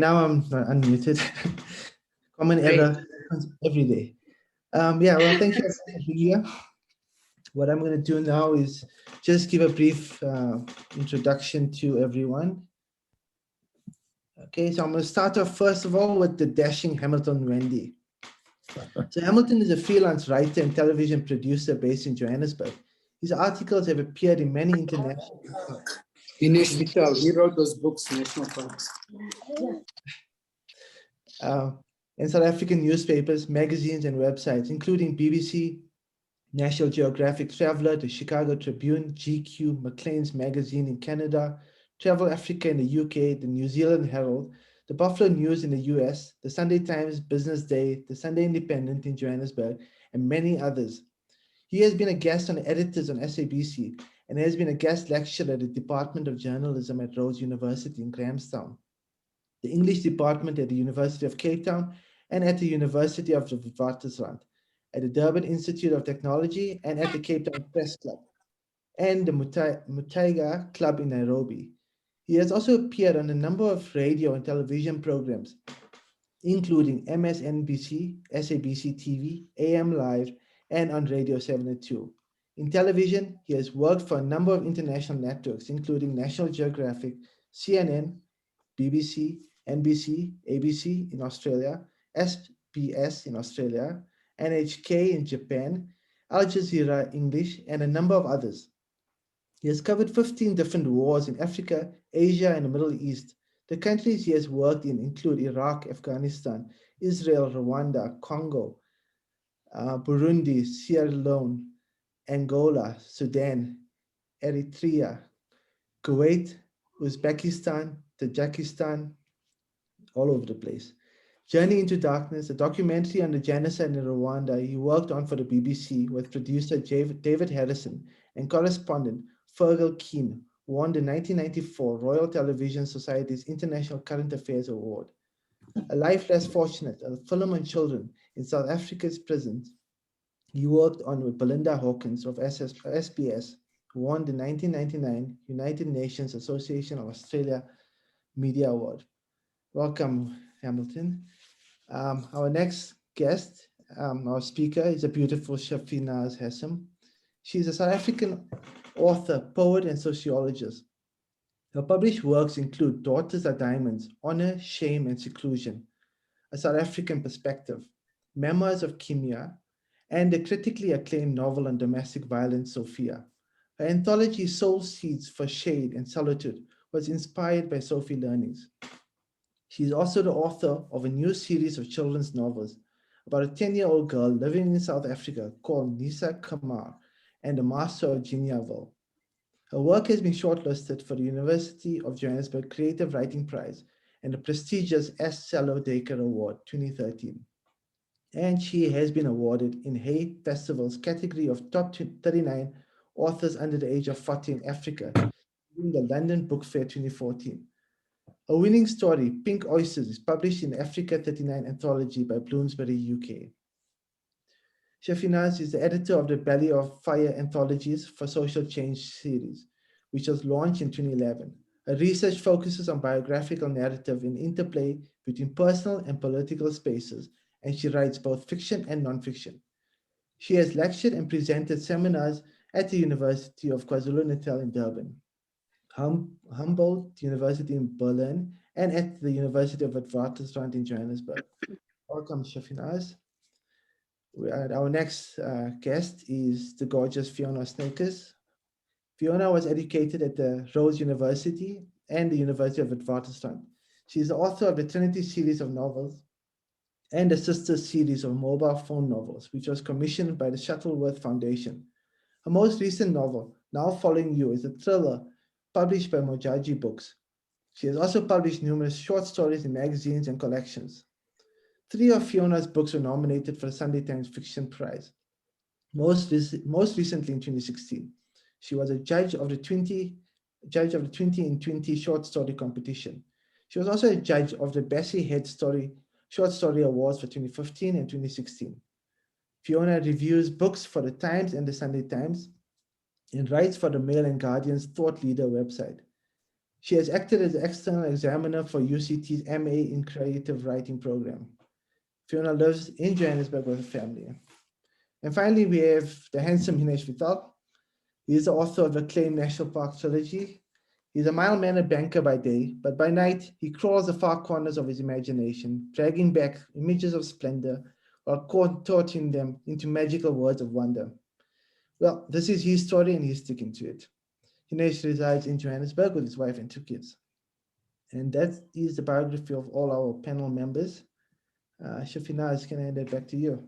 Now I'm unmuted. Common Great. error every day. Yeah, well, thank you for being here. What I'm going to do now is just give a brief introduction to everyone. Okay, so I'm going to start off first of all with the dashing Hamilton Wende. So Hamilton is a freelance writer and television producer based in Johannesburg. His articles have appeared in many international. Hinesh Vithal, he wrote those books, National Parks. In South African newspapers, magazines, and websites, including BBC, National Geographic Traveler, the Chicago Tribune, GQ, Maclean's Magazine in Canada, Travel Africa in the UK, the New Zealand Herald, the Buffalo News in the US, the Sunday Times, Business Day, the Sunday Independent in Johannesburg, and many others. He has been a guest on Editors on SABC and has been a guest lecturer at the Department of Journalism at Rhodes University in Grahamstown, the English Department at the University of Cape Town, and at the University of the Witwatersrand, at the Durban Institute of Technology, and at the Cape Town Press Club, and the Mutaiga Club in Nairobi. He has also appeared on a number of radio and television programs, including MSNBC, SABC TV, AM Live, and on Radio 702. In television, he has worked for a number of international networks, including National Geographic, CNN, BBC, NBC, ABC in Australia, SBS in Australia, NHK in Japan, Al Jazeera English, and a number of others. He has covered 15 different wars in Africa, Asia, and the Middle East. The countries he has worked in include Iraq, Afghanistan, Israel, Rwanda, Congo, Burundi, Sierra Leone, Angola, Sudan, Eritrea, Kuwait, Uzbekistan, Tajikistan, all over the place. Journey into Darkness, a documentary on the genocide in Rwanda he worked on for the BBC with producer David Harrison and correspondent Fergal Keane, who won the 1994 Royal Television Society's International Current Affairs Award. A Life Less Fortunate, a film on children in South Africa's prisons he worked on with Belinda Hawkins of SBS, who won the 1999 United Nations Association of Australia Media Award. Welcome, Hamilton. Our next guest, our speaker, is a beautiful Shafinaaz Hassim. She's a South African author, poet, and sociologist. Her published works include Daughters Are Diamonds, Honor, Shame, and Seclusion, A South African Perspective, Memoirs of Kimia, and the critically acclaimed novel on domestic violence, Sophia. Her anthology, Soul Seeds for Shade and Solitude, was inspired by Sophie Learnings. She is also the author of a new series of children's novels about a 10-year-old girl living in South Africa called Nisa Kamar and the Master of Geneva. Her work has been shortlisted for the University of Johannesburg Creative Writing Prize and the prestigious S. Cello Daker Award 2013. And she has been awarded in Hay Festival's category of top 39 authors under the age of 40 in Africa during the London Book Fair 2014. A winning story, Pink Oysters, is published in Africa 39 anthology by Bloomsbury, UK. Shafinaaz is the editor of the Belly of Fire anthologies for Social Change series, which was launched in 2011. Her research focuses on biographical narrative in interplay between personal and political spaces, and she writes both fiction and nonfiction. She has lectured and presented seminars at the University of KwaZulu-Natal in Durban, Humboldt University in Berlin, and at the University of Witwatersrand in Johannesburg. Welcome, Shafinaaz. Our next guest is the gorgeous Fiona Snyckers. Fiona was educated at the Rhodes University and the University of Witwatersrand. She is the author of the Trinity Series of novels and the sister series of mobile phone novels, which was commissioned by the Shuttleworth Foundation. Her most recent novel, Now Following You, is a thriller published by Mojaji Books. She has also published numerous short stories in magazines and collections. 3 of Fiona's books were nominated for the Sunday Times Fiction Prize, most recently in 2016. She was a judge of the 20 in 20 short story competition. She was also a judge of the Bessie Head Short Story Awards for 2015 and 2016. Fiona reviews books for the Times and the Sunday Times and writes for the Mail and Guardian's Thought Leader website. She has acted as external examiner for UCT's MA in Creative Writing program. Fiona lives in Johannesburg with her family. And finally, we have the handsome Hinesh Vithal. He is the author of the acclaimed National Park Trilogy. He's a mild-mannered banker by day, but by night, he crawls the far corners of his imagination, dragging back images of splendor while contorting them into magical words of wonder. Well, this is his story and he's sticking to it. Hinesh resides in Johannesburg with his wife and 2 kids. And that is the biography of all our panel members. Shafinaaz, can I hand it back to you?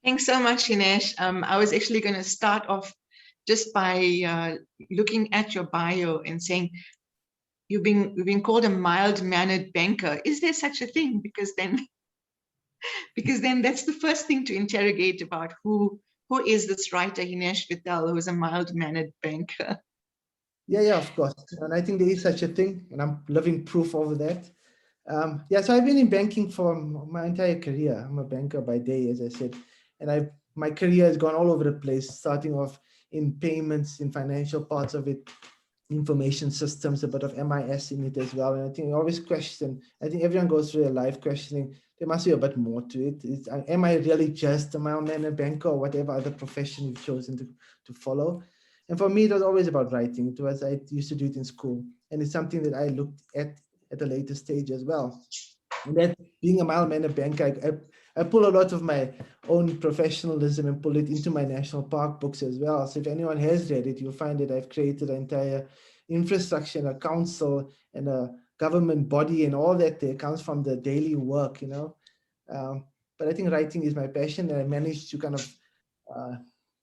Thanks so much, Hinesh. I was actually going to start off just by looking at your bio and saying, you've been called a mild-mannered banker. Is there such a thing? Because then that's the first thing to interrogate about who is this writer, Hinesh Vithal, who is a mild-mannered banker. Yeah, of course. And I think there is such a thing, and I'm living proof of that. So I've been in banking for my entire career. I'm a banker by day, as I said, and my career has gone all over the place, starting off in payments, in financial parts of it, information systems, a bit of MIS in it as well. And I think I always question, I think everyone goes through their life questioning, there must be a bit more to it. Am I really just a mild-mannered banker or whatever other profession you've chosen to follow? And for me, it was always about writing. I used to do it in school. And it's something that I looked at a later stage as well. And that being a mild-mannered banker, I pull a lot of my own professionalism and pull it into my national park books as well. So if anyone has read it, you'll find that I've created an entire infrastructure and a council and a government body, and all that there comes from the daily work, But I think writing is my passion, and I managed to kind of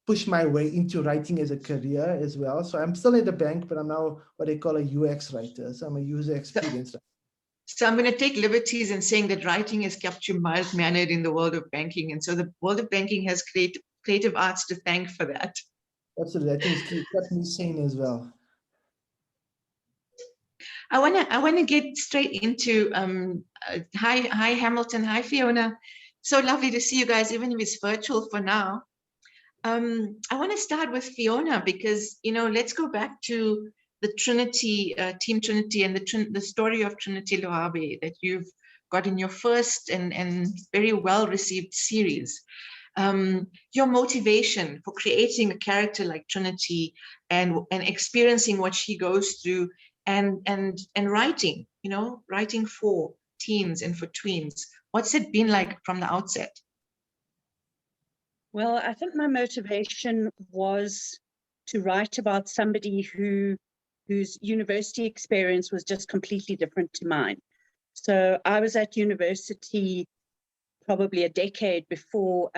push my way into writing as a career as well. So I'm still at the bank, but I'm now what they call a UX writer. So I'm a user experience writer. So I'm going to take liberties in saying that writing has kept you mild-mannered in the world of banking. And so the world of banking has creative arts to thank for that. Absolutely. I think it's kept me sane as well. I want to get straight into hi Hamilton, hi Fiona. So lovely to see you guys, even if it's virtual for now. I want to start with Fiona because, let's go back to the Trinity, Team Trinity, and the story of Trinity Loabe that you've got in your first and very well-received series. Your motivation for creating a character like Trinity and experiencing what she goes through and writing, writing for teens and for tweens. What's it been like from the outset? Well, I think my motivation was to write about somebody whose university experience was just completely different to mine. So I was at university probably a decade before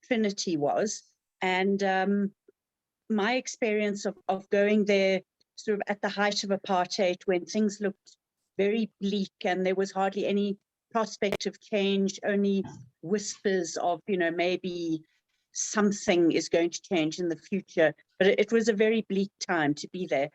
Trinity was, and my experience of going there sort of at the height of apartheid, when things looked very bleak and there was hardly any prospect of change, only whispers of, maybe something is going to change in the future. But it was a very bleak time to be there.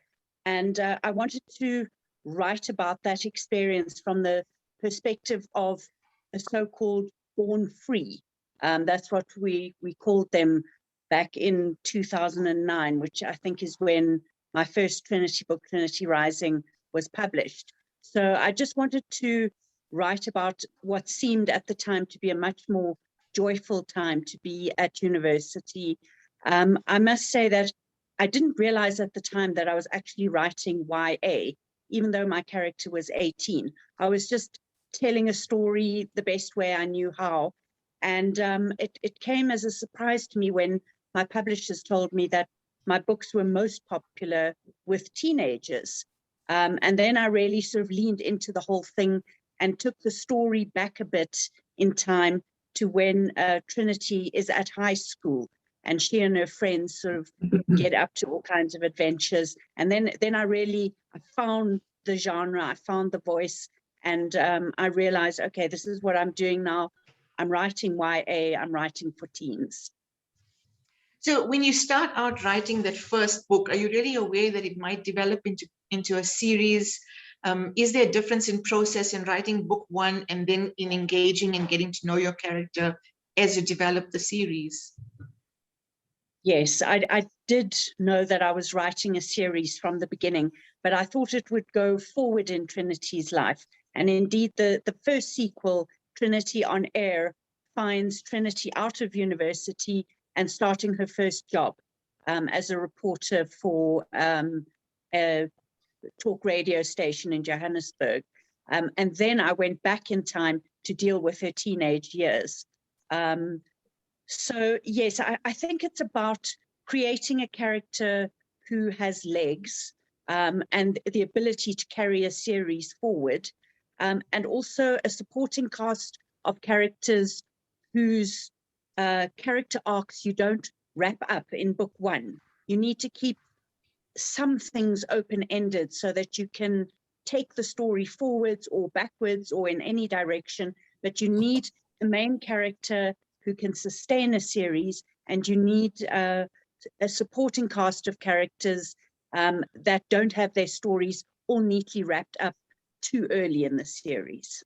And I wanted to write about that experience from the perspective of a so-called born free. That's what we called them back in 2009, which I think is when my first Trinity book, Trinity Rising, was published. So I just wanted to write about what seemed at the time to be a much more joyful time to be at university. I must say that I didn't realize at the time that I was actually writing YA, even though my character was 18. I was just telling a story the best way I knew how. And it came as a surprise to me when my publishers told me that my books were most popular with teenagers. And then I really sort of leaned into the whole thing and took the story back a bit in time to when Trinity is at high school and she and her friends sort of get up to all kinds of adventures. And then I found the genre, I found the voice, and I realized, okay, this is what I'm doing now. I'm writing YA, I'm writing for teens. So when you start out writing that first book, are you really aware that it might develop into a series? Is there a difference in process in writing book one and then in engaging and getting to know your character as you develop the series? Yes, I did know that I was writing a series from the beginning. but I thought it would go forward in Trinity's life. And indeed, the first sequel, Trinity on Air, finds Trinity out of university and starting her first job as a reporter for a talk radio station in Johannesburg. And then I went back in time to deal with her teenage years. So yes, I think it's about creating a character who has legs and the ability to carry a series forward, and also a supporting cast of characters whose character arcs you don't wrap up in book one. You need to keep some things open-ended so that you can take the story forwards or backwards or in any direction, but you need a main character who can sustain a series, and you need a supporting cast of characters that don't have their stories all neatly wrapped up too early in the series.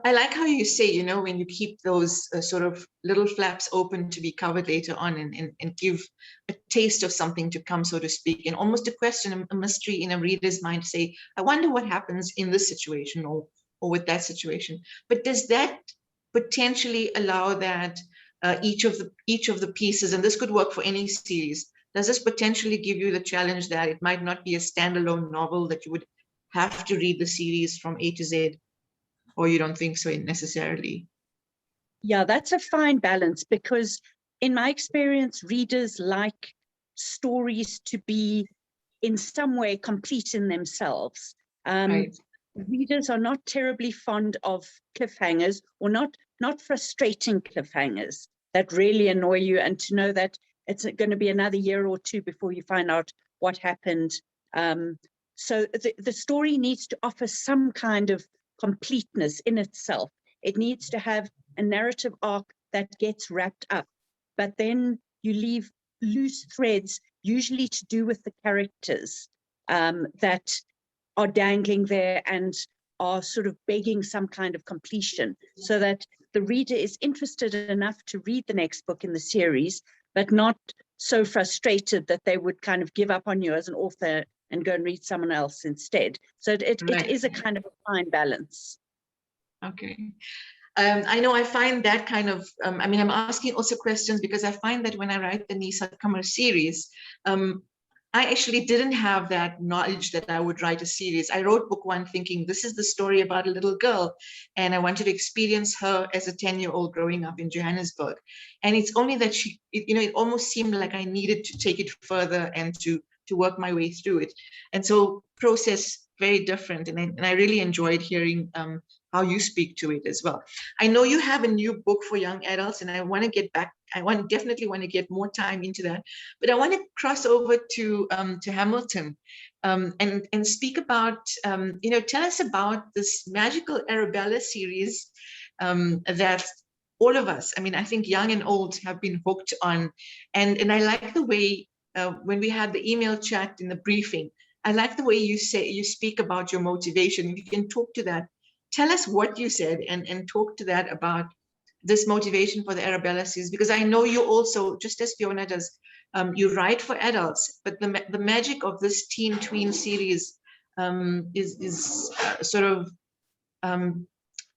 I like how you say, you know, when you keep those sort of little flaps open to be covered later on and give a taste of something to come, so to speak, and almost a question, a mystery in a reader's mind to say, I wonder what happens in this situation or with that situation. But does that potentially allow that each of the pieces, and this could work for any series, does this potentially give you the challenge that it might not be a standalone novel, that you would have to read the series from A to Z? Or you don't think so necessarily? Yeah, that's a fine balance, because in my experience, readers like stories to be in some way complete in themselves. Right. Readers are not terribly fond of cliffhangers, or not frustrating cliffhangers that really annoy you, and to know that it's going to be another year or two before you find out what happened. So the story needs to offer some kind of completeness in itself. It needs to have a narrative arc that gets wrapped up, but then you leave loose threads, usually to do with the characters that are dangling there and are sort of begging some kind of completion, so that the reader is interested enough to read the next book in the series, but not so frustrated that they would kind of give up on you as an author and go and read someone else instead. So it is a kind of a fine balance. Okay. I know I find that kind of, I mean, I'm asking also questions because I find that when I write the Newcomer series, I actually didn't have that knowledge that I would write a series. I wrote book one thinking this is the story about a little girl, and I wanted to experience her as a 10-year-old growing up in Johannesburg. And it's only that it almost seemed like I needed to take it further and to work my way through it. And so process very different. And I really enjoyed hearing how you speak to it as well. I know you have a new book for young adults, and I want to get back. Definitely want to get more time into that. But I want to cross over to Hamilton and speak about, tell us about this magical Arabella series that all of us, I mean, I think young and old, have been hooked on. And I like the way when we had the email chat in the briefing, I like the way you speak about your motivation. If you can talk to that, tell us what you said and talk to that about this motivation for the Arabella series, because I know you also, just as Fiona does, you write for adults, but the magic of this teen tween series is sort of,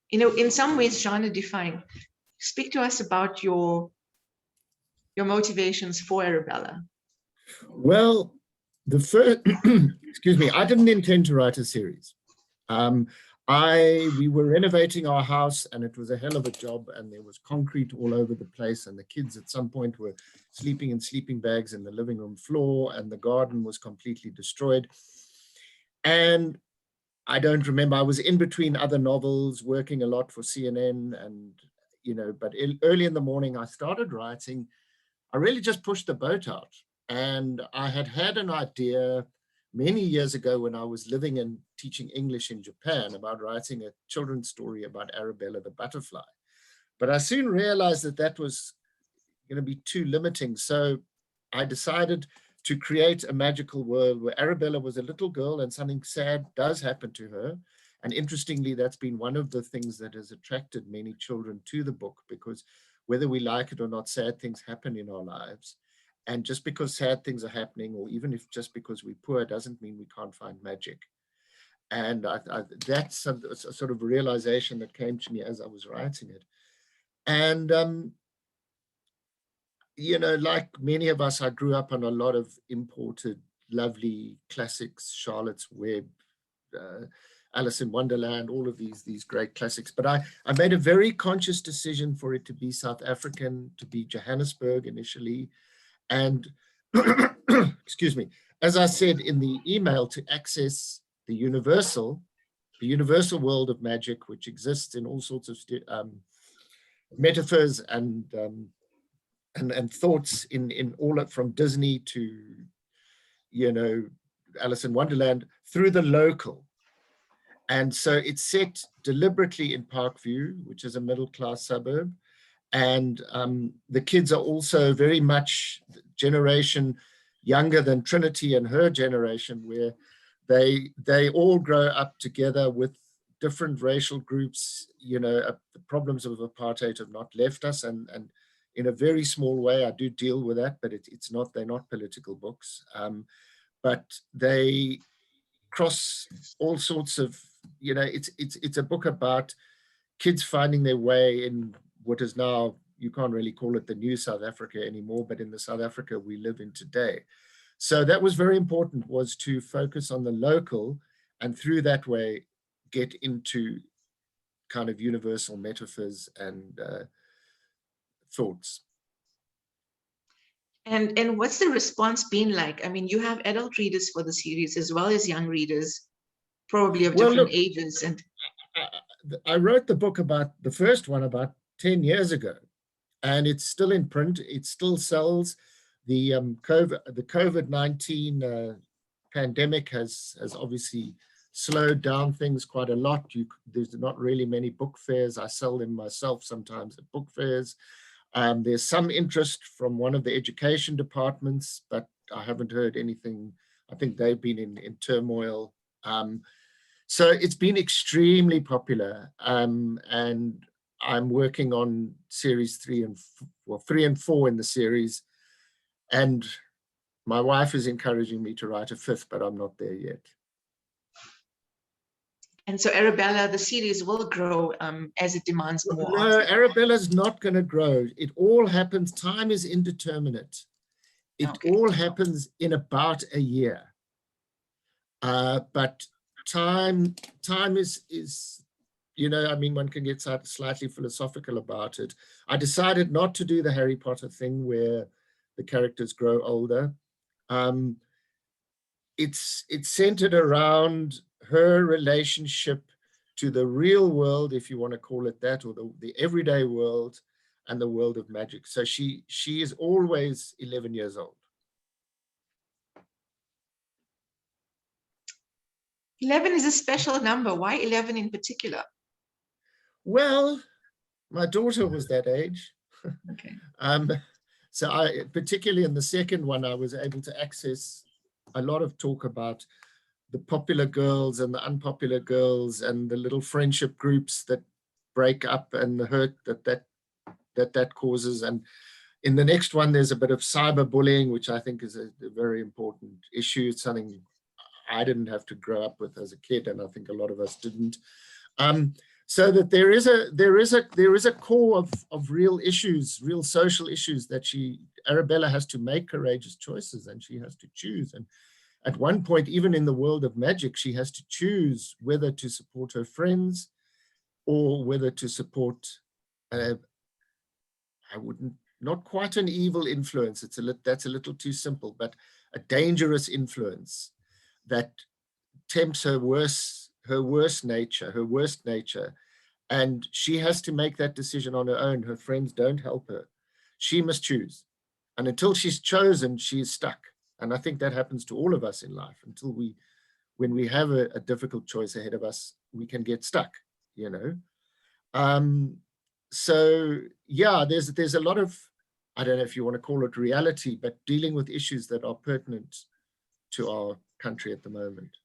in some ways genre defying. Speak to us about your motivations for Arabella. Well, the first, excuse me, I didn't intend to write a series. We were renovating our house, and it was a hell of a job, and there was concrete all over the place, and the kids at some point were sleeping in sleeping bags in the living room floor, and the garden was completely destroyed. And I don't remember, I was in between other novels, working a lot for CNN, and but early in the morning I started writing. I really just pushed the boat out, and I had an idea many years ago when I was living and teaching English in Japan about writing a children's story about Arabella the butterfly. But I soon realized that was going to be too limiting. So I decided to create a magical world where Arabella was a little girl and something sad does happen to her. And interestingly, that's been one of the things that has attracted many children to the book, because whether we like it or not, sad things happen in our lives. And just because sad things are happening, or even if just because we're poor, doesn't mean we can't find magic. And that's a sort of realization that came to me as I was writing it. And, you know, like many of us, I grew up on a lot of imported, lovely classics, Charlotte's Web, Alice in Wonderland, all of these great classics. But I made a very conscious decision for it to be South African, to be Johannesburg initially. And, excuse me, as I said in the email, to access the universal world of magic, which exists in all sorts of metaphors and thoughts in all from Disney to, you know, Alice in Wonderland, through the local. And so it's set deliberately in Parkview, which is a middle-class suburb. And the kids are also very much generation younger than Trinity and her generation, where they all grow up together with different racial groups. You know, the problems of apartheid have not left us, and in a very small way, I do deal with that, but they're not political books. But they cross all sorts of, you know, it's a book about kids finding their way in what is now, you can't really call it the new South Africa anymore, but in the South Africa we live in today. So that was very important, was to focus on the local, and through that way get into kind of universal metaphors and thoughts. And what's the response been like? I mean, you have adult readers for the series as well as young readers, probably of different ages. And I wrote the book the first one about 10 years ago, and it's still in print. It still sells. The COVID-19 pandemic has obviously slowed down things quite a lot. There's not really many book fairs. I sell them myself sometimes at book fairs. There's some interest from one of the education departments, but I haven't heard anything. I think they've been in turmoil. So it's been extremely popular, and I'm working on series 3 and 4 in the series, and my wife is encouraging me to write a 5th, but I'm not there yet. And so Arabella, the series will grow as it demands more. No, Arabella's not going to grow. It all happens. Time is indeterminate. It all happens in about a year. But time is, you know, I mean, one can get slightly philosophical about it. I decided not to do the Harry Potter thing where the characters grow older. It's centered around her relationship to the real world, if you want to call it that, or the everyday world and the world of magic. So she is always 11 years old. 11 is a special number. Why 11 in particular? Well, my daughter was that age. Okay. So particularly in the second one, I was able to access a lot of talk about the popular girls and the unpopular girls and the little friendship groups that break up and the hurt that causes. And in the next one, there's a bit of cyberbullying, which I think is a very important issue. It's something I didn't have to grow up with as a kid, and I think a lot of us didn't. So that there is a core of real issues, real social issues that Arabella has to make courageous choices, and she has to choose. And at one point, even in the world of magic, she has to choose whether to support her friends or whether to support, not quite an evil influence. That's a little too simple, but a dangerous influence that tempts her worst nature. And she has to make that decision on her own. Her friends don't help her. She must choose. And until she's chosen, she's stuck. And I think that happens to all of us in life. When we have a difficult choice ahead of us, we can get stuck, you know. So yeah, there's a lot of, I don't know if you want to call it reality, but dealing with issues that are pertinent to our country at the moment.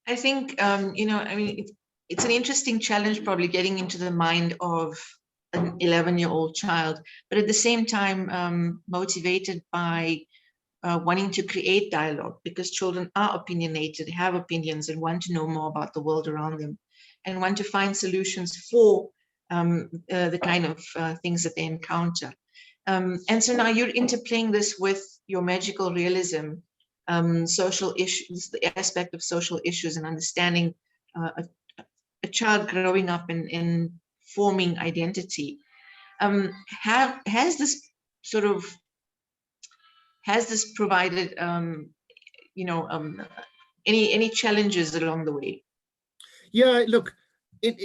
I think, you know, I mean, it's an interesting challenge, probably getting into the mind of 11-year-old child, but at the same time motivated by wanting to create dialogue, because children are opinionated, have opinions, and want to know more about the world around them, and want to find solutions for the kind of things that they encounter. And so now you're interplaying this with your magical realism, social issues, the aspect of social issues, and understanding a child growing up and forming identity. Has this provided any challenges along the way? Yeah, look,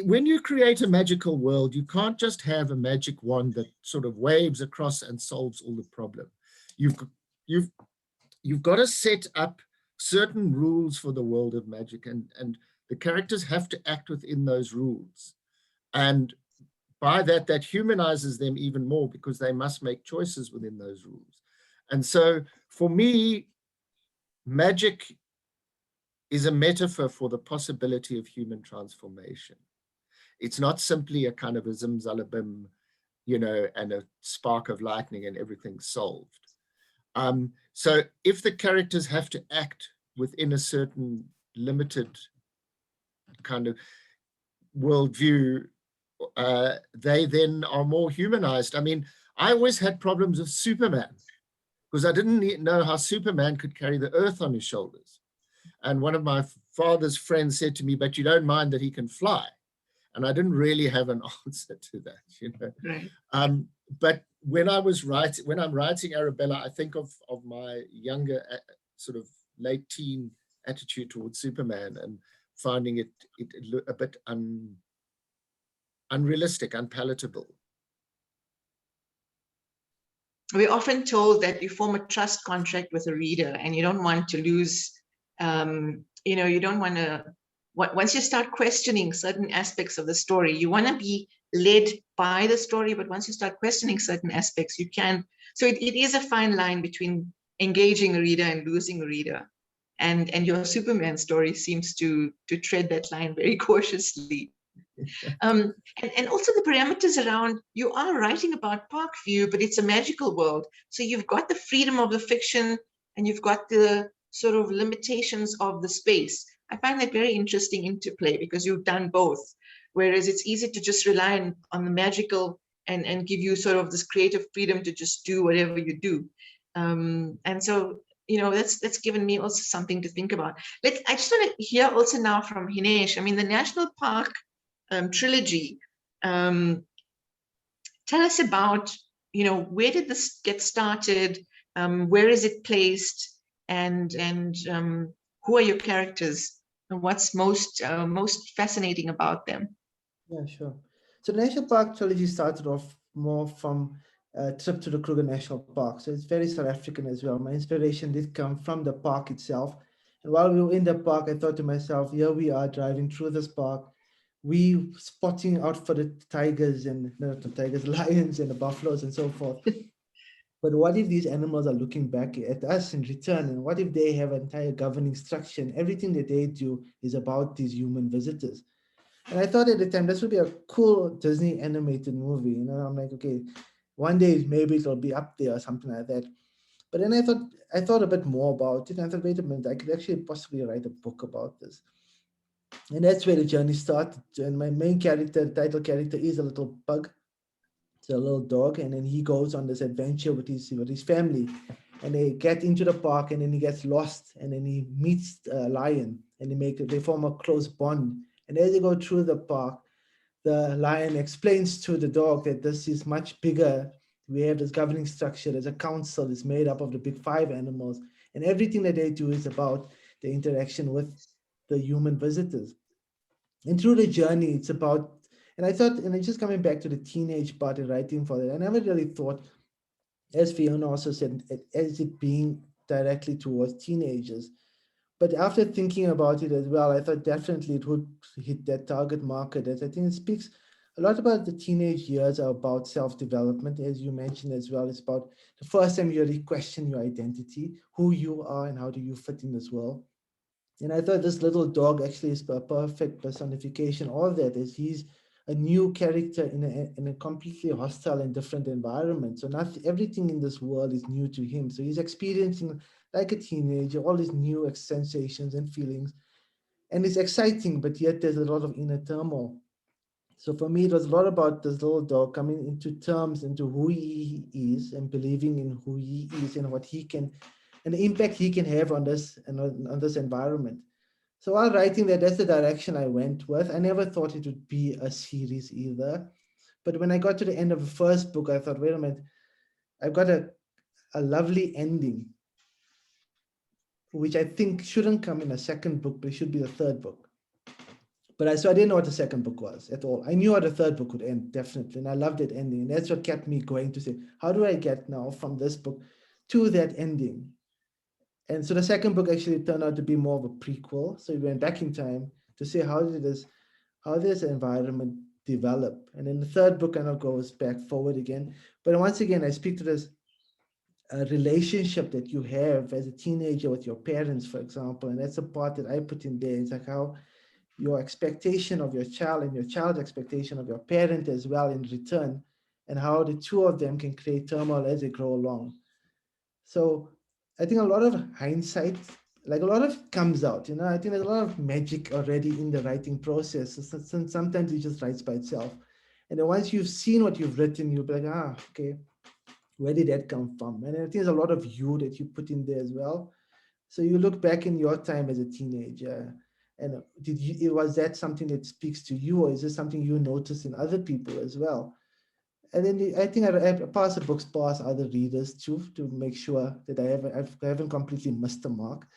when you create a magical world, you can't just have a magic wand that sort of waves across and solves all the problem. You've got to set up certain rules for the world of magic, and the characters have to act within those rules. And by that, that humanizes them even more, because they must make choices within those rules. And so for me, magic is a metaphor for the possibility of human transformation. It's not simply a kind of a zimzalabim, and a spark of lightning and everything's solved. So if the characters have to act within a certain limited kind of worldview, they then are more humanized. I mean, I always had problems with Superman, because I didn't know how Superman could carry the earth on his shoulders. And one of my father's friends said to me, but you don't mind that he can fly? And I didn't really have an answer to that, Right. But when I'm writing Arabella, I think of my younger, sort of late teen attitude towards Superman, and finding it a bit unrealistic, unpalatable. We're often told that you form a trust contract with a reader, and you don't want to lose, you don't want to, once you start questioning certain aspects of the story, you want to be led by the story, but once you start questioning certain aspects, you can. So it is a fine line between engaging a reader and losing a reader. And your Superman story seems to tread that line very cautiously. And also the parameters around, you are writing about Parkview, but it's a magical world. So you've got the freedom of the fiction, and you've got the sort of limitations of the space. I find that very interesting interplay, because you've done both. Whereas it's easy to just rely on the magical and give you sort of this creative freedom to just do whatever you do. And so, that's given me also something to think about. I just want to hear also now from Hinesh. I mean, the National Park Trilogy. Tell us about, where did this get started? Where is it placed? And who are your characters? And what's most fascinating about them? Yeah, sure. So the National Park Trilogy started off more from a trip to the Kruger National Park. So it's very South African as well. My inspiration did come from the park itself. And while we were in the park, I thought to myself, here we are driving through this park. We spotting out for the tigers and not the tigers, lions and the buffaloes and so forth. But what if these animals are looking back at us in return? And what if they have an entire governing structure, and everything that they do is about these human visitors? And I thought at the time, this would be a cool Disney animated movie. I'm like, okay, one day maybe it'll be up there or something like that. But then I thought a bit more about it. And I thought, wait a minute, I could actually possibly write a book about this. And that's where the journey started. And my main character, the title character, is a little pug. It's a little dog. And then he goes on this adventure with his family. And they get into the park, and then he gets lost. And then he meets a lion, and they form a close bond. And as they go through the park, the lion explains to the dog that this is much bigger. We have this governing structure. There's a council that's made up of the big 5 animals. And everything that they do is about the interaction with the human visitors. And through the journey, it's about, and I thought, and just coming back to the teenage part of writing for that, I never really thought, as Fiona also said, as it being directly towards teenagers. But after thinking about it as well, I thought definitely it would hit that target market. As I think it speaks a lot about the teenage years, are about self-development, as you mentioned as well. It's about the first time you really question your identity, who you are and how do you fit in this world. And I thought this little dog actually is a perfect personification of that, as he's a new character in a completely hostile and different environment. So everything in this world is new to him. So he's experiencing, like a teenager, all these new sensations and feelings. And it's exciting, but yet there's a lot of inner turmoil. So for me, it was a lot about this little dog coming into terms into who he is and believing in who he is and what he can, and the impact he can have on this and on this environment. So while writing that, that's the direction I went with. I never thought it would be a series either. But when I got to the end of the first book, I thought, wait a minute, I've got a lovely ending, which I think shouldn't come in a second book, but it should be the third book. But so I didn't know what the second book was at all. I knew how the third book would end, definitely. And I loved that ending. And that's what kept me going to say, how do I get now from this book to that ending? And so the second book actually turned out to be more of a prequel. So we went back in time to see how this environment develop. And then the third book kind of goes back forward again. But once again, I speak to this relationship that you have as a teenager with your parents, for example. And that's a part that I put in there. It's like how your expectation of your child and your child's expectation of your parent as well in return, and how the two of them can create turmoil as they grow along. So I think a lot of hindsight, like a lot of it comes out, I think there's a lot of magic already in the writing process. So sometimes it just writes by itself. And then once you've seen what you've written, you'll be like, okay, where did that come from? And I think there's a lot of you that you put in there as well. So you look back in your time as a teenager, and was that something that speaks to you, or is this something you notice in other people as well? And then I think I pass the books past other readers too, to make sure that I haven't completely missed the mark.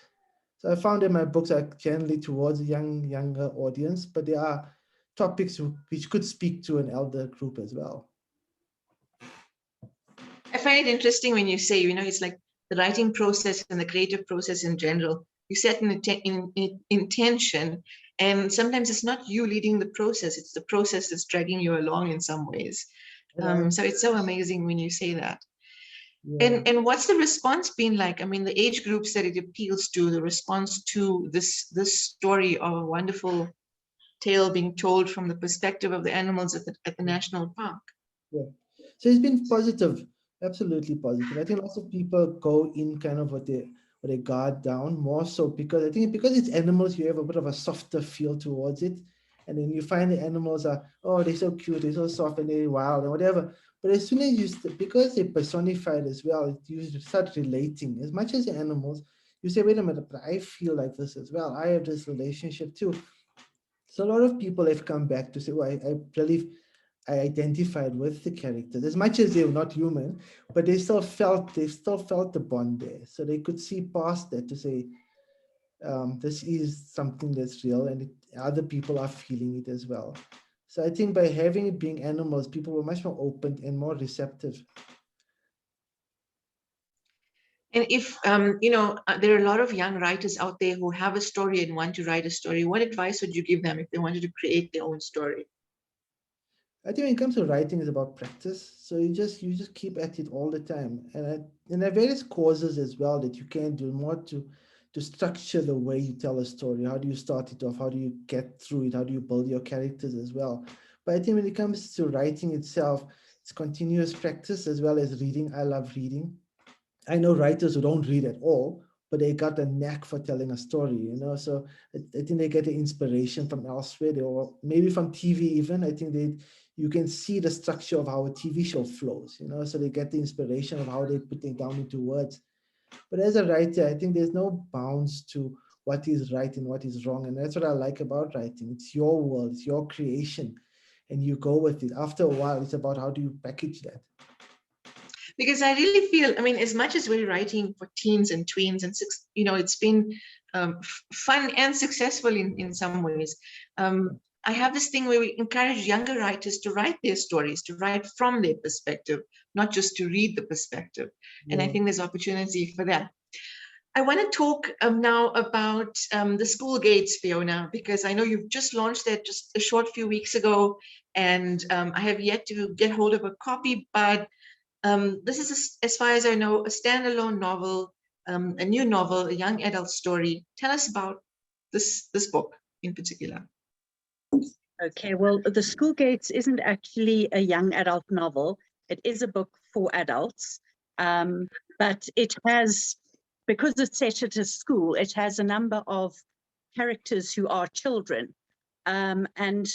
So I found that my books are generally towards a younger audience, but there are topics which could speak to an elder group as well. I find it interesting when you say, it's like the writing process and the creative process in general. You set an intention, and sometimes it's not you leading the process, it's the process that's dragging you along in some ways. So it's so amazing when you say that. Yeah. And what's the response been like? I mean, the age groups that it appeals to, the response to this story of a wonderful tale being told from the perspective of the animals at the national park. Yeah, so it's been positive, absolutely positive. I think lots of people go in kind of with their guard down, more so because I think because it's animals, you have a bit of a softer feel towards it. And then you find the animals are, oh, they're so cute, they're so soft and they're wild and whatever. But as soon as because they're personified as well, you start relating. As much as the animals, you say, wait a minute, but I feel like this as well. I have this relationship too. So a lot of people have come back to say, well, I believe I identified with the characters as much as they were not human, but they still felt the bond there. So they could see past that to say, this is something that's real, and other people are feeling it as well. So I think by having it being animals, people were much more open and more receptive. And if, there are a lot of young writers out there who have a story and want to write a story, what advice would you give them if they wanted to create their own story? I think when it comes to writing, it's about practice. So you just keep at it all the time. And there are various causes as well that you can do more to structure the way you tell a story. How do you start it off? How do you get through it? How do you build your characters as well? But I think when it comes to writing itself, it's continuous practice as well as reading. I love reading. I know writers who don't read at all, but they got a knack for telling a story, So I think they get the inspiration from elsewhere, or maybe from TV even. I think you can see the structure of how a TV show flows, So they get the inspiration of how they put it down into words. But as a writer, I think there's no bounds to what is right and what is wrong. And that's what I like about writing. It's your world, it's your creation, and you go with it. After a while, it's about how do you package that. Because I really feel, as much as we're writing for teens and tweens, and it's been fun and successful in some ways. I have this thing where we encourage younger writers to write their stories, to write from their perspective, not just to read the perspective. Yeah. And I think there's opportunity for that. I want to talk now about the school gates, Fiona, because I know you've just launched that just a short few weeks ago, and I have yet to get hold of a copy, but this is, as far as I know, a standalone novel, a new novel, a young adult story. Tell us about this book in particular. Okay, well, The School Gates isn't actually a young adult novel. It is a book for adults, but it has, because it's set at a school, it has a number of characters who are children. And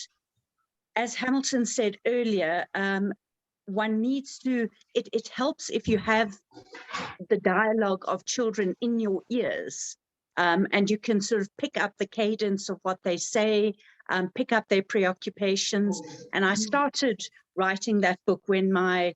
as Hamilton said earlier, one needs to, it helps if you have the dialogue of children in your ears, and you can sort of pick up the cadence of what they say, pick up their preoccupations. And I started writing that book when my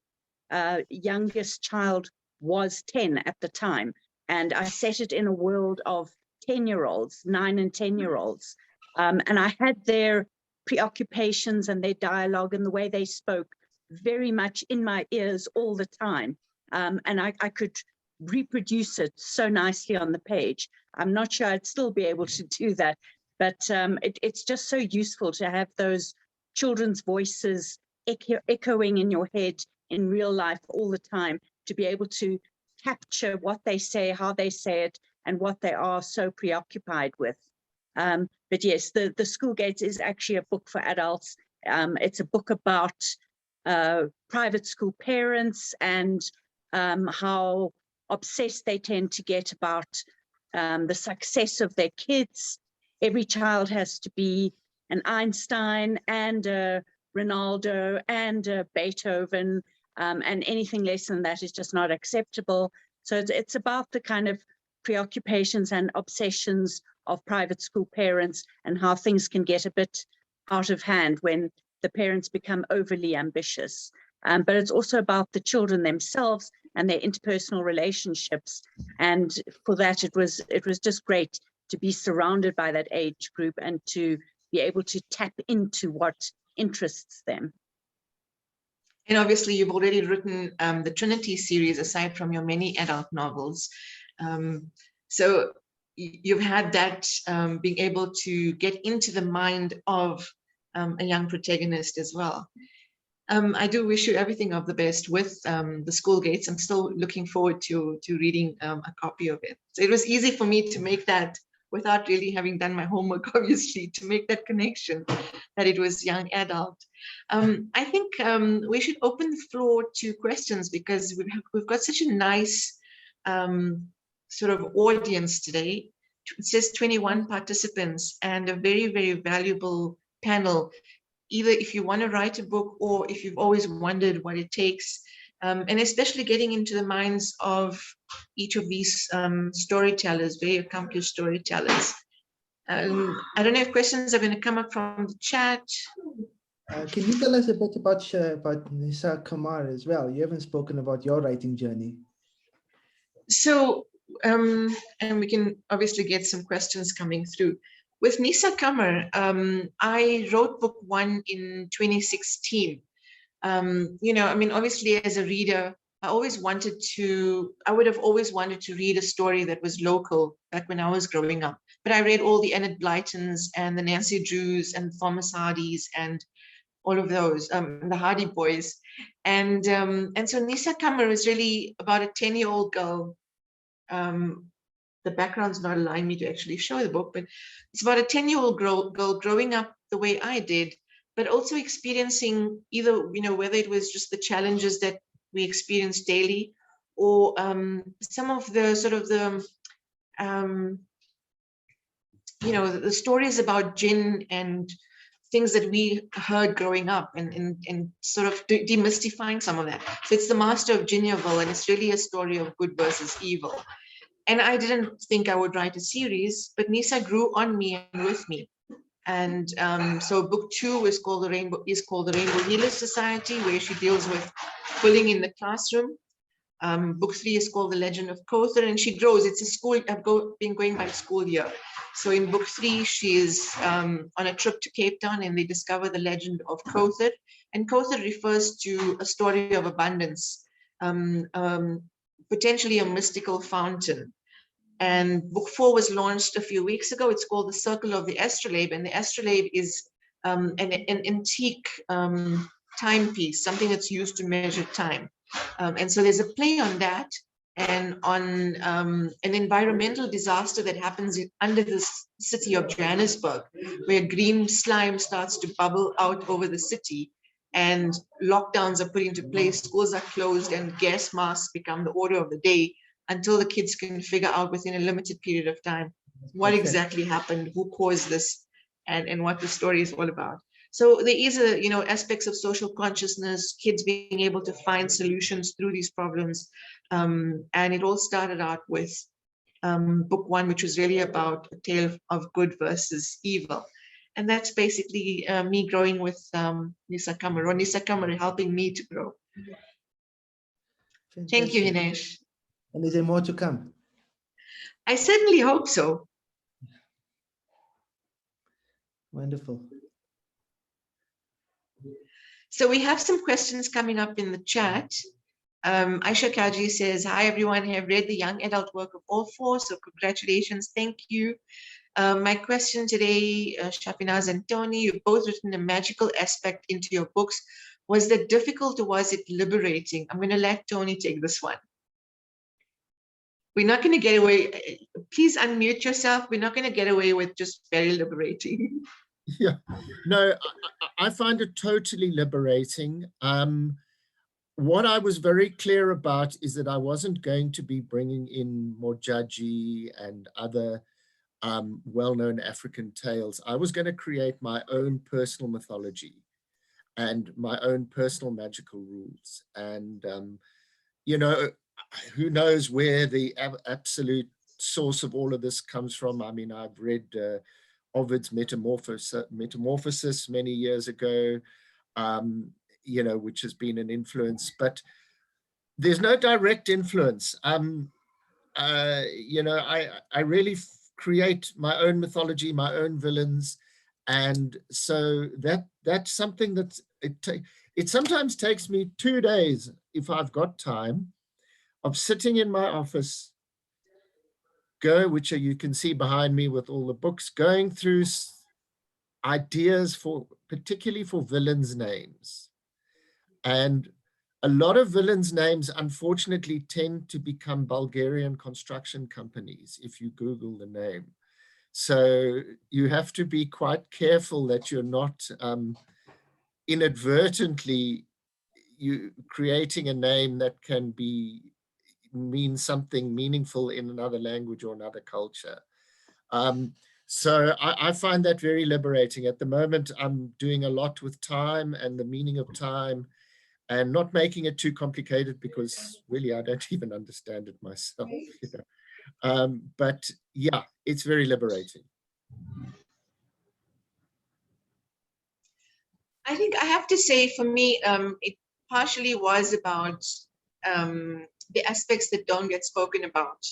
youngest child was 10 at the time. And I set it in a world of 10-year-olds, 9 and 10-year-olds. And I had their preoccupations and their dialogue and the way they spoke very much in my ears all the time. And I could reproduce it so nicely on the page. I'm not sure I'd still be able to do that, but it's just so useful to have those children's voices echoing in your head in real life all the time, to be able to capture what they say, how they say it, and what they are so preoccupied with. But yes, the School Gates is actually a book for adults. It's a book about private school parents and how obsessed they tend to get about the success of their kids. Every child has to be an Einstein and a Ronaldo and a Beethoven, and anything less than that is just not acceptable. So it's about the kind of preoccupations and obsessions of private school parents and how things can get a bit out of hand when the parents become overly ambitious. But it's also about the children themselves and their interpersonal relationships. And for that, it was just great to be surrounded by that age group and to be able to tap into what interests them. And obviously, you've already written the Trinity series aside from your many adult novels. So you've had that being able to get into the mind of a young protagonist as well. I do wish you everything of the best with the School Gates. I'm still looking forward to reading a copy of it. So it was easy for me to make that without really having done my homework, obviously, to make that connection that it was young adult. I think we should open the floor to questions, because we've got such a nice sort of audience today. It says 21 participants and a very, very valuable panel. Either if you want to write a book or if you've always wondered what it takes, and especially getting into the minds of each of these storytellers, very accomplished storytellers. I don't know if questions are going to come up from the chat. Can you tell us a bit about Nisa Kamar as well? You haven't spoken about your writing journey. So, and we can obviously get some questions coming through. With Nisa Kamar, I wrote book 1 in 2016. You know, I mean, obviously as a reader, I would have always wanted to read a story that was local back when I was growing up. But I read all the Enid Blytons and the Nancy Drews and Thomas Hardys and all of those, the Hardy Boys. And so Nisa Kamar is really about a 10-year-old girl. The background's not allowing me to actually show the book, but it's about a 10-year-old girl growing up the way I did, but also experiencing either, you know, whether it was just the challenges that we experience daily, or some of the sort of the, you know, the stories about jinn and things that we heard growing up, and sort of demystifying some of that. So it's the Master of Geneva, and it's really a story of good versus evil. And I didn't think I would write a series, but Nisa grew on me and with me. And so book 2 is called the Rainbow Healers Society, where she deals with bullying in the classroom. Book 3 is called The Legend of Kothar, and she grows. It's a school, I've been going by school year. So in book 3, she is on a trip to Cape Town, and they discover the legend of Kothar. And Kothar refers to a story of abundance, potentially a mystical fountain. And book 4 was launched a few weeks ago. It's called The Circle of the Astrolabe, and the astrolabe is an antique timepiece, something that's used to measure time. And so there's a play on that. and on an environmental disaster that happens under the city of Johannesburg, where green slime starts to bubble out over the city and lockdowns are put into place, schools are closed, and gas masks become the order of the day until the kids can figure out within a limited period of time what exactly happened, who caused this, and what the story is all about. So there is aspects of social consciousness, kids being able to find solutions through these problems. And it all started out with book one, which was really about a tale of good versus evil. And that's basically me growing with Nisa Kamara helping me to grow. Thank you, Hinesh. And is there more to come? I certainly hope so. Wonderful. So we have some questions coming up in the chat. Aisha Kaji says, hi, everyone. Have read the young adult work of all four, so congratulations. Thank you. My question today, Shafinaaz and Tony, you've both written a magical aspect into your books. Was that difficult or was it liberating? I'm going to let Tony take this one. We're not going to get away. Please unmute yourself. We're not going to get away with just very liberating. Yeah, no, I find it totally liberating. What I was very clear about is that I wasn't going to be bringing in more judgy and other well-known African tales. I was going to create my own personal mythology and my own personal magical rules. And, who knows where the absolute source of all of this comes from. I mean, I've read Ovid's Metamorphosis many years ago, which has been an influence, but there's no direct influence. I really create my own mythology, my own villains. And so that's something that it sometimes takes me 2 days, if I've got time, of sitting in my office, which you can see behind me with all the books, going through ideas particularly for villains' names. And a lot of villains' names, unfortunately, tend to become Bulgarian construction companies if you Google the name. So you have to be quite careful that you're not inadvertently creating a name that can mean something meaningful in another language or another culture. So I find that very liberating. At the moment, I'm doing a lot with time and the meaning of time and not making it too complicated because really I don't even understand it myself. But yeah, it's very liberating. I think I have to say for me, it partially was about the aspects that don't get spoken about,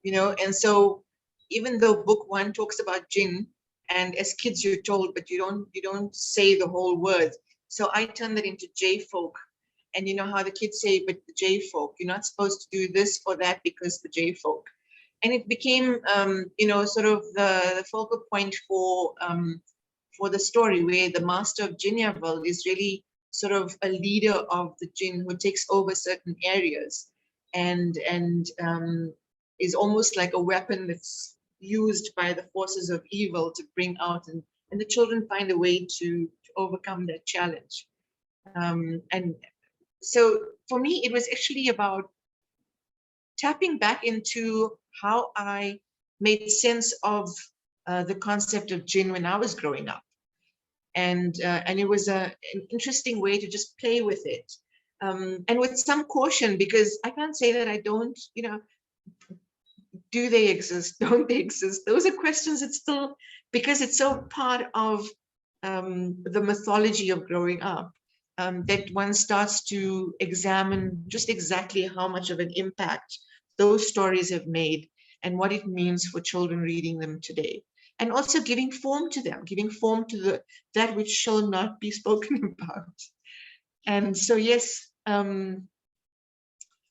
and so even though book one talks about jinn, and as kids you're told, but you don't say the whole word. So I turned that into J-folk, and you know how the kids say, but the J-folk, you're not supposed to do this or that because the J-folk. And it became, sort of the focal point for the story, where the Master of Geneva is really sort of a leader of the jinn who takes over certain areas and is almost like a weapon that's used by the forces of evil to bring out, and the children find a way to overcome that challenge. And so for me, it was actually about tapping back into how I made sense of the concept of jinn when I was growing up. And it was an interesting way to just play with it. And with some caution, because I can't say that I don't, do they exist? Don't they exist? Those are questions that still, because it's so part of the mythology of growing up, that one starts to examine just exactly how much of an impact those stories have made and what it means for children reading them today. And also giving form to them, giving form to that which shall not be spoken about. And so, yes,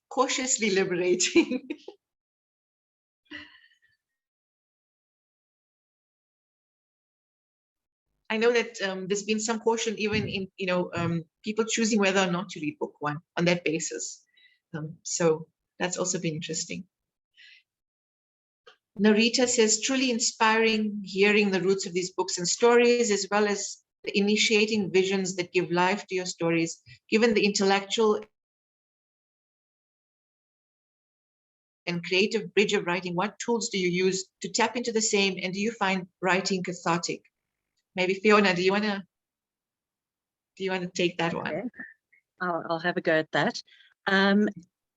cautiously liberating. I know that there's been some caution even in, people choosing whether or not to read book one on that basis. So That's also been interesting. Narita says, truly inspiring hearing the roots of these books and stories, as well as the initiating visions that give life to your stories, given the intellectual and creative bridge of writing. What tools do you use to tap into the same, and do you find writing cathartic? Maybe Fiona, do you want to take that one? Okay. I'll have a go at that.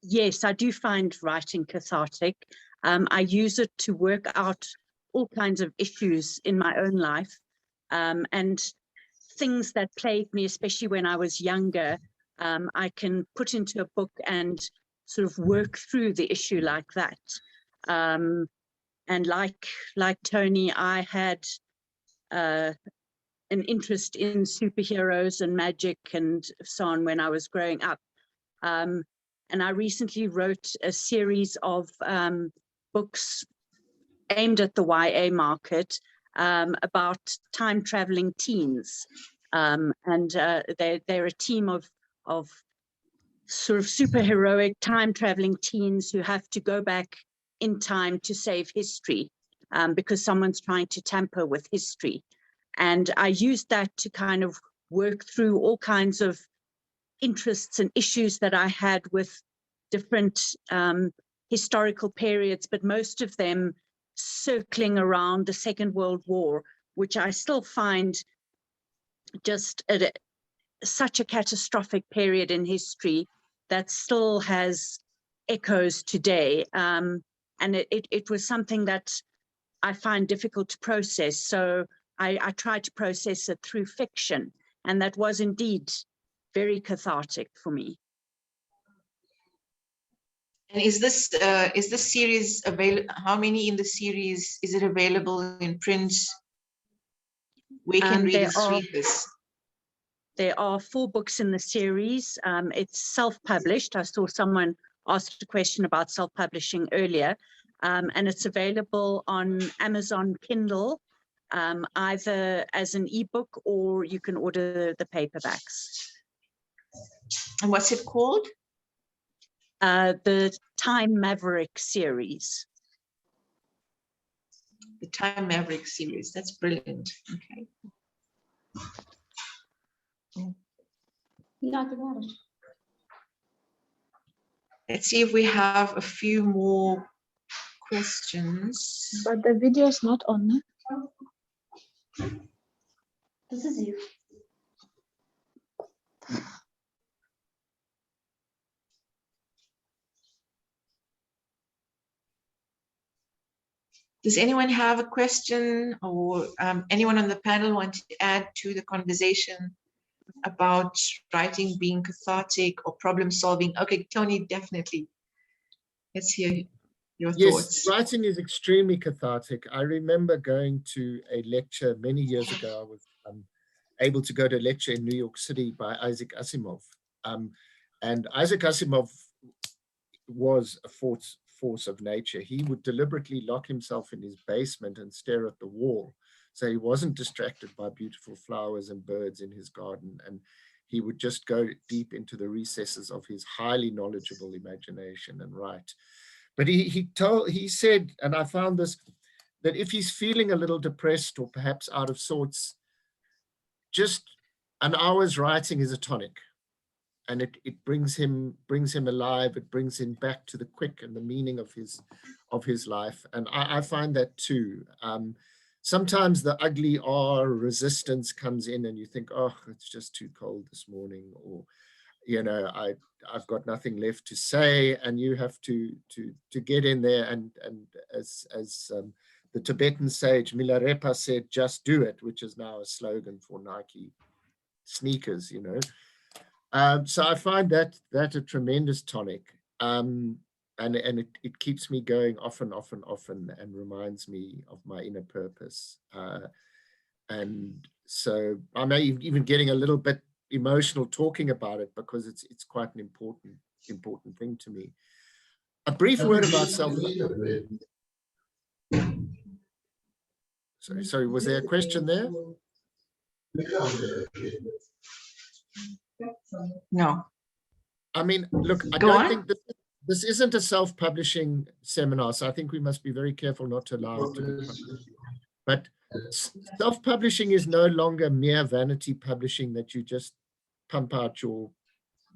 Yes, I do find writing cathartic. I use it to work out all kinds of issues in my own life, and things that plagued me, especially when I was younger. I can put into a book and sort of work through the issue like that. And like Tony, I had an interest in superheroes and magic and so on when I was growing up. And I recently wrote a series of books aimed at the YA market about time-traveling teens. And they're a team of sort of superheroic time-traveling teens who have to go back in time to save history because someone's trying to tamper with history. And I used that to kind of work through all kinds of interests and issues that I had with different historical periods, but most of them circling around the Second World War, which I still find just such a catastrophic period in history that still has echoes today. And it was something that I find difficult to process. So I tried to process it through fiction, and that was indeed very cathartic for me. And is this series available? How many in the series is it available in print? We can readers read this. There are 4 books in the series. It's self-published. I saw someone asked a question about self-publishing earlier, and it's available on Amazon Kindle, either as an ebook or you can order the paperbacks. And what's it called? The Time Maverick series. The Time Maverick series. That's brilliant. Okay. Let's see if we have a few more questions. But the video is not on. No? This is you. Does anyone have a question, or anyone on the panel want to add to the conversation about writing being cathartic or problem solving? Okay, Tony, definitely. Let's hear your thoughts. Yes, writing is extremely cathartic. I remember going to a lecture many years ago. I was able to go to a lecture in New York City by Isaac Asimov. And Isaac Asimov was a force of nature. He would deliberately lock himself in his basement and stare at the wall, so he wasn't distracted by beautiful flowers and birds in his garden, and he would just go deep into the recesses of his highly knowledgeable imagination and write. But he said, and I found this, that if he's feeling a little depressed or perhaps out of sorts, just an hour's writing is a tonic. And it brings him alive. It brings him back to the quick and the meaning of his life. And I find that too. Sometimes the ugly R resistance comes in, and you think, oh, it's just too cold this morning, or you know, I've got nothing left to say, and you have to get in there. And as the Tibetan sage Milarepa said, just do it, which is now a slogan for Nike sneakers, you know. So I find that a tremendous tonic, and it keeps me going often, and reminds me of my inner purpose. And so I'm even getting a little bit emotional talking about it, because it's quite an important thing to me. A brief word about self-publishing. Sorry, was there a question there? No. I mean, look, I Go don't on. think This isn't a self-publishing seminar, so I think we must be very careful not to allow it to be published. But self-publishing is no longer mere vanity publishing that you just pump out your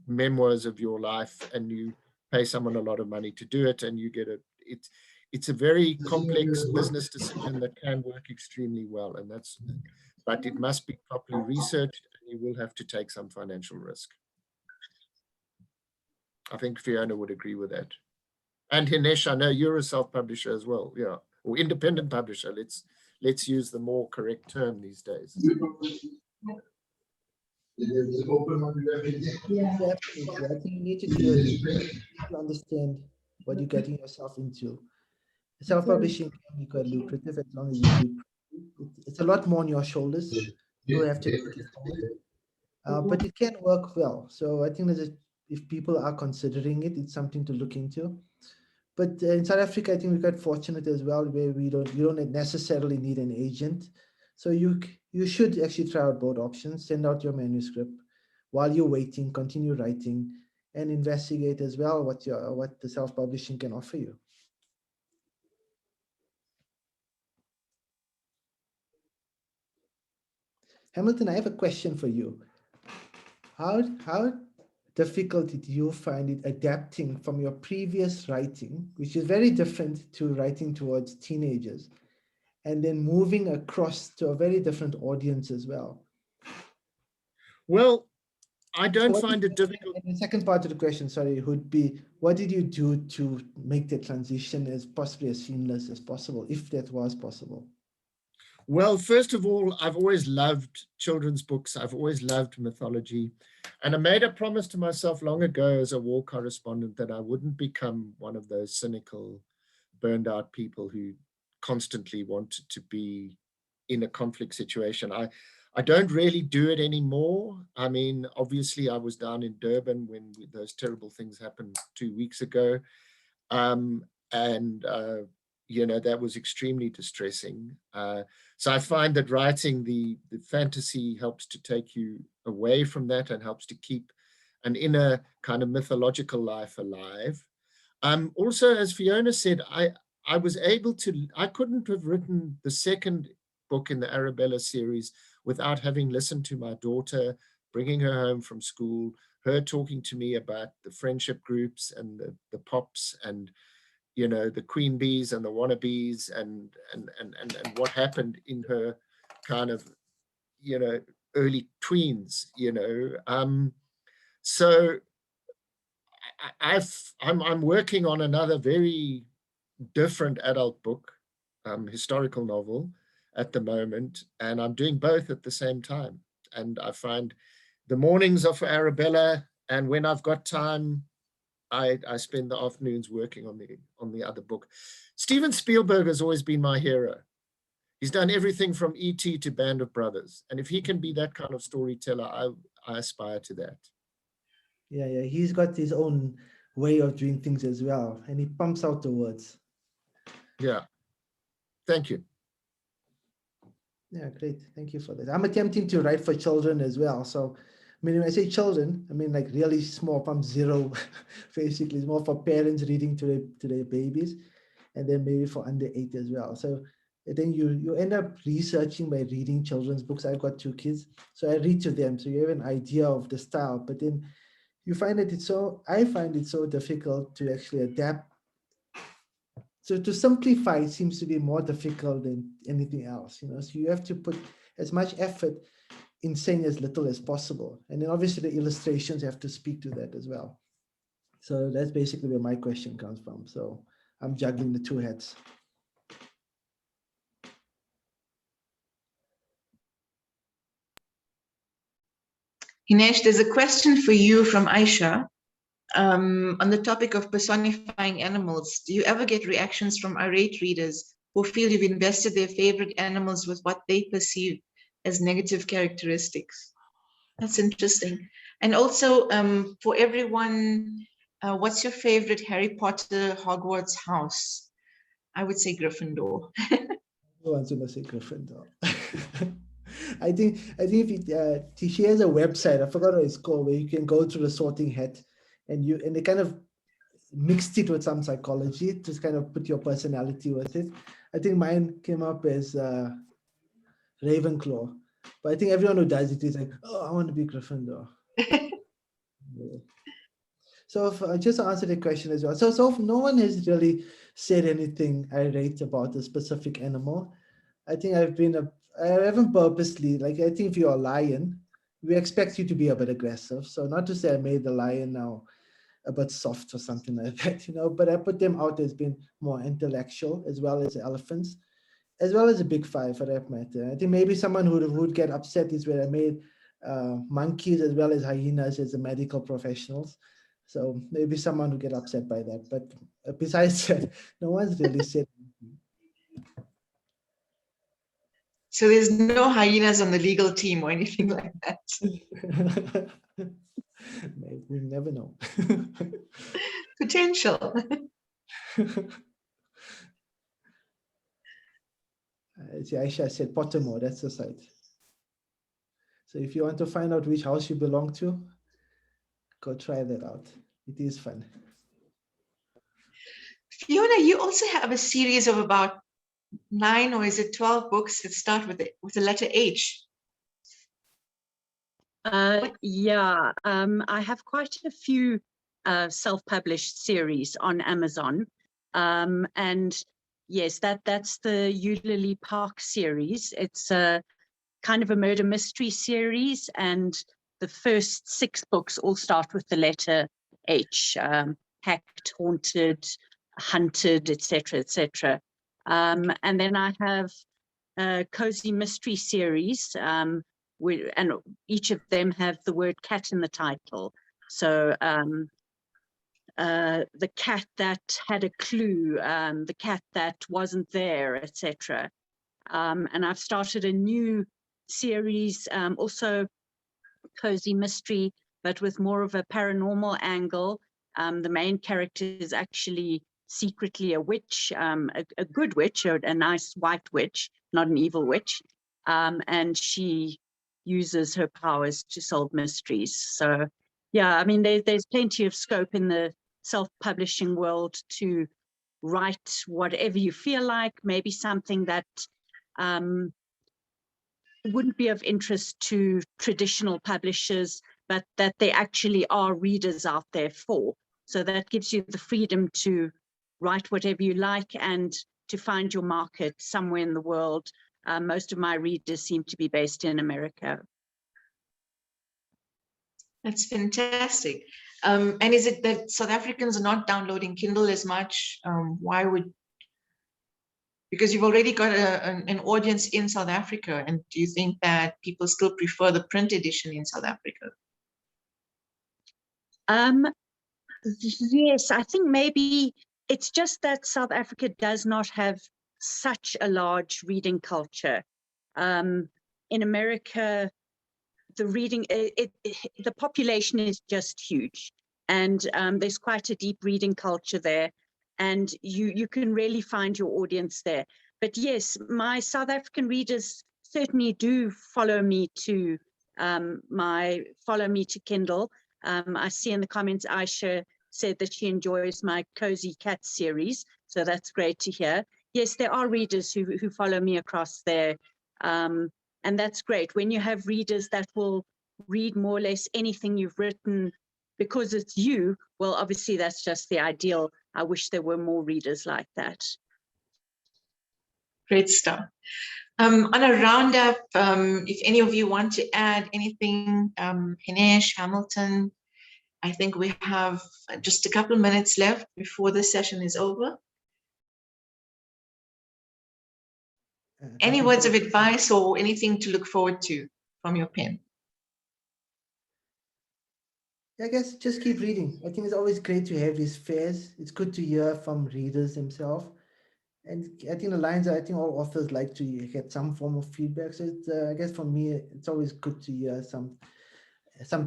memoirs of your life and you pay someone a lot of money to do it and you get it. It's a very complex business decision that can work extremely well, and but it must be properly researched and you will have to take some financial risk. I think Fiona would agree with that. And Hinesh, I know you're a self-publisher as well, yeah, or independent publisher. Let's use the more correct term these days. Yeah, absolutely. I think you need to do your research to understand what you're getting yourself into. Self-publishing can be quite lucrative as long as you do. It's a lot more on your shoulders. You have to take it forward. But it can work well. So I think if people are considering it, it's something to look into. But in South Africa, I think we're quite fortunate as well, where you don't necessarily need an agent. So you should actually try out both options. Send out your manuscript while you're waiting, continue writing, and investigate as well what the self-publishing can offer you. Hamilton, I have a question for you. How difficult did you find it adapting from your previous writing, which is very different to writing towards teenagers, and then moving across to a very different audience as well? Well, I don't find it difficult. And the second part of the question, sorry, would be, what did you do to make the transition as possibly as seamless as possible, if that was possible? Well, first of all, I've always loved children's books. I've always loved mythology. And I made a promise to myself long ago as a war correspondent that I wouldn't become one of those cynical, burned out people who constantly wanted to be in a conflict situation. I don't really do it anymore. I mean, obviously, I was down in Durban when those terrible things happened 2 weeks ago. You know, that was extremely distressing. So I find that writing the fantasy helps to take you away from that and helps to keep an inner kind of mythological life alive. Also, as Fiona said, I was able to, I couldn't have written the second book in the Arabella series without having listened to my daughter, bringing her home from school, her talking to me about the friendship groups and the pops and, you know, the queen bees and the wannabes and what happened in her kind of, you know, early tweens, you know. So I'm working on another very different adult book, historical novel at the moment, and I'm doing both at the same time. And I find the mornings are for Arabella, and when I've got time, I spend the afternoons working on the other book. Steven Spielberg has always been my hero. He's done everything from E.T. to Band of Brothers. And if he can be that kind of storyteller, I aspire to that. Yeah, he's got his own way of doing things as well, and he pumps out the words. Yeah, thank you. Yeah, great. Thank you for that. I'm attempting to write for children as well. So, I mean, when I say children, I mean like really small, from 0, basically. It's more for parents reading to their babies, and then maybe for under 8 as well. So then you end up researching by reading children's books. I've got 2 kids, so I read to them. So you have an idea of the style, but then you find that I find it so difficult to actually adapt. So to simplify, it seems to be more difficult than anything else, you know. So you have to put as much effort in saying as little as possible. And then obviously the illustrations have to speak to that as well. So that's basically where my question comes from. So I'm juggling the 2 hats. Hinesh, there's a question for you from Aisha. On the topic of personifying animals, do you ever get reactions from irate readers who feel you've invested their favorite animals with what they perceive as negative characteristics? That's interesting. And also, for everyone, what's your favorite Harry Potter Hogwarts house? I would say Gryffindor. Who wants to say Gryffindor? I think if she has a website, I forgot what it's called, where you can go through the sorting hat, and they kind of mixed it with some psychology to kind of put your personality with it. I think mine came up as Ravenclaw, but I think everyone who does it is like, oh, I want to be Gryffindor. Yeah. So just to answer the question as well. So no one has really said anything irate about a specific animal. I think I haven't purposely, like, I think if you're a lion, we expect you to be a bit aggressive. So not to say I made the lion now a bit soft or something like that, but I put them out as being more intellectual, as well as elephants, as well as the big five for that matter. I think maybe someone who would get upset is where I made monkeys as well as hyenas as the medical professionals. So maybe someone will get upset by that. But besides that, no one's really said anything. So there's no hyenas on the legal team or anything like that. We never know. Potential. See, Aisha said Pottermore, that's the site. So if you want to find out which house you belong to, go try that out. It is fun. Fiona, you also have a series of about 9 or is it 12 books that start with the letter H. Yeah, I have quite a few self-published series on Amazon. And yes, that's the Eulalie Park series. It's a kind of a murder mystery series, and the first 6 books all start with the letter H, hacked, haunted, hunted, etc., etc. And then I have a cozy mystery series, and each of them have the word cat in the title. So the cat that had a clue, the cat that wasn't there, etc. And I've started a new series, also cozy mystery, but with more of a paranormal angle. The main character is actually secretly a witch, a good witch, a nice white witch, not an evil witch. And she uses her powers to solve mysteries. So yeah, I mean, there's plenty of scope in the self-publishing world to write whatever you feel like, maybe something that wouldn't be of interest to traditional publishers, but that there actually are readers out there for. So that gives you the freedom to write whatever you like and to find your market somewhere in the world. Most of my readers seem to be based in America. That's fantastic. And is it that South Africans are not downloading Kindle as much? Why would? Because you've already got an audience in South Africa, and do you think that people still prefer the print edition in South Africa? Yes, I think maybe it's just that South Africa does not have such a large reading culture. In America, the reading, the population is just huge, and there's quite a deep reading culture there, and you can really find your audience there. But yes, my South African readers certainly do follow me to Kindle. I see in the comments Aisha said that she enjoys my Cozy Cat series, so that's great to hear. Yes, there are readers who follow me across there. And that's great when you have readers that will read more or less anything you've written because it's you. Well, obviously, that's just the ideal. I wish there were more readers like that. Great stuff. On a roundup, if any of you want to add anything, Hinesh, Hamilton, I think we have just a couple of minutes left before this session is over. Any words of advice or anything to look forward to from your pen? I guess just keep reading. I think it's always great to have these fairs. It's good to hear from readers themselves. And I think the lines are, I think all authors like to get some form of feedback. So it's, I guess for me, it's always good to hear some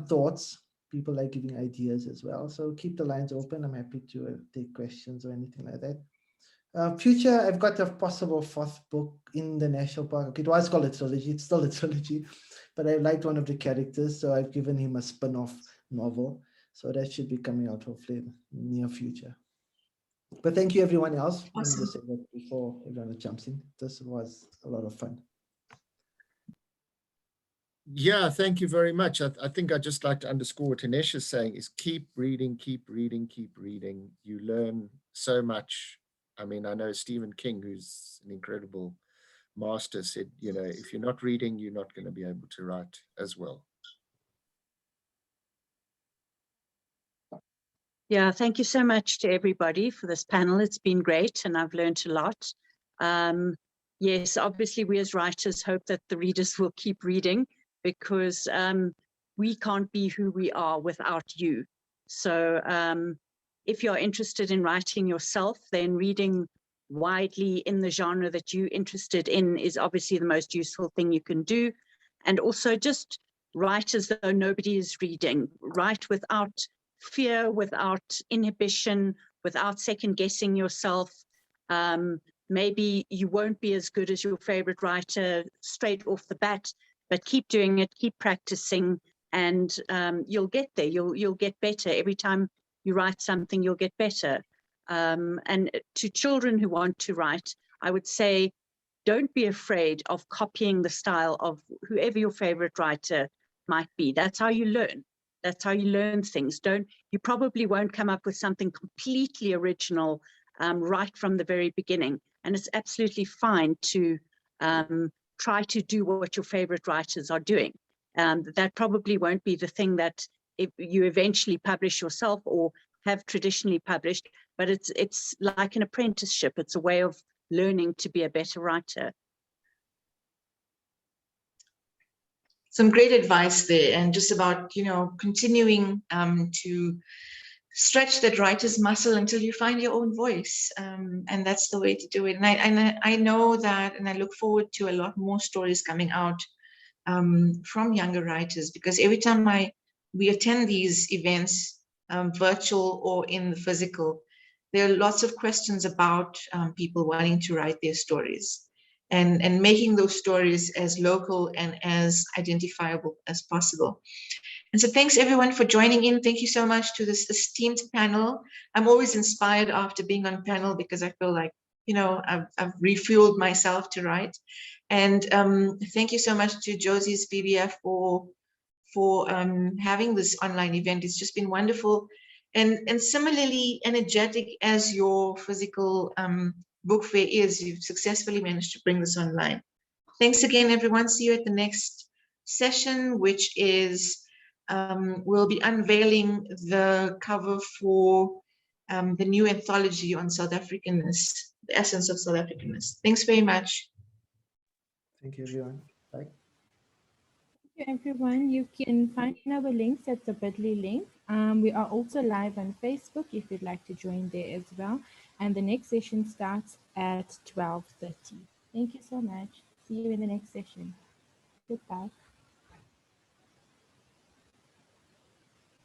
thoughts. People like giving ideas as well. So keep the lines open. I'm happy to take questions or anything like that. Future, I've got a possible 4th book in the national park. It was called a trilogy. It's still a trilogy, but I liked one of the characters, so I've given him a spin-off novel. So that should be coming out hopefully in the near future. But thank you everyone else. Let me Awesome. just say that before everyone jumps in. This was a lot of fun. Yeah, thank you very much. I think I'd just like to underscore what Hinesh is saying is keep reading, keep reading, keep reading. You learn so much. I mean, I know Stephen King, who's an incredible master, said, you know, if you're not reading, you're not going to be able to write as well. Yeah, thank you so much to everybody for this panel. It's been great and I've learned a lot. Yes, obviously we as writers hope that the readers will keep reading because we can't be who we are without you. So if you're interested in writing yourself, then reading widely in the genre that you're interested in is obviously the most useful thing you can do. And also just write as though nobody is reading. Write without fear, without inhibition, without second guessing yourself. Maybe you won't be as good as your favorite writer straight off the bat, but keep doing it, keep practicing, and you'll get there. You'll get better. Every time you write something, you'll get better. And to children who want to write, I would say, don't be afraid of copying the style of whoever your favorite writer might be. That's how you learn. That's how you learn things. You probably won't come up with something completely original right from the very beginning. And it's absolutely fine to try to do what your favorite writers are doing. That probably won't be the thing that if you eventually publish yourself or have traditionally published, but it's like an apprenticeship. It's a way of learning to be a better writer. Some great advice there, and just about, you know, continuing to stretch that writer's muscle until you find your own voice, and that's the way to do it. And I know that, and I look forward to a lot more stories coming out from younger writers, because every time we attend these events, virtual or in the physical, there are lots of questions about people wanting to write their stories. And making those stories as local and as identifiable as possible. And so thanks everyone for joining in. Thank you so much to this esteemed panel. I'm always inspired after being on panel because I feel like, you know, I've refueled myself to write. And thank you so much to Jozisbbf for having this online event. It's just been wonderful. And similarly energetic as your physical book fair is, you've successfully managed to bring this online. Thanks again, everyone. See you at the next session, which is we'll be unveiling the cover for the new anthology on South Africanness, the essence of South Africanness. Thanks very much. Thank you, everyone. Bye. Thank you, everyone. You can find our links at the bit.ly link. We are also live on Facebook if you'd like to join there as well. And the next session starts at 12:30. Thank you so much. See you in the next session. Goodbye.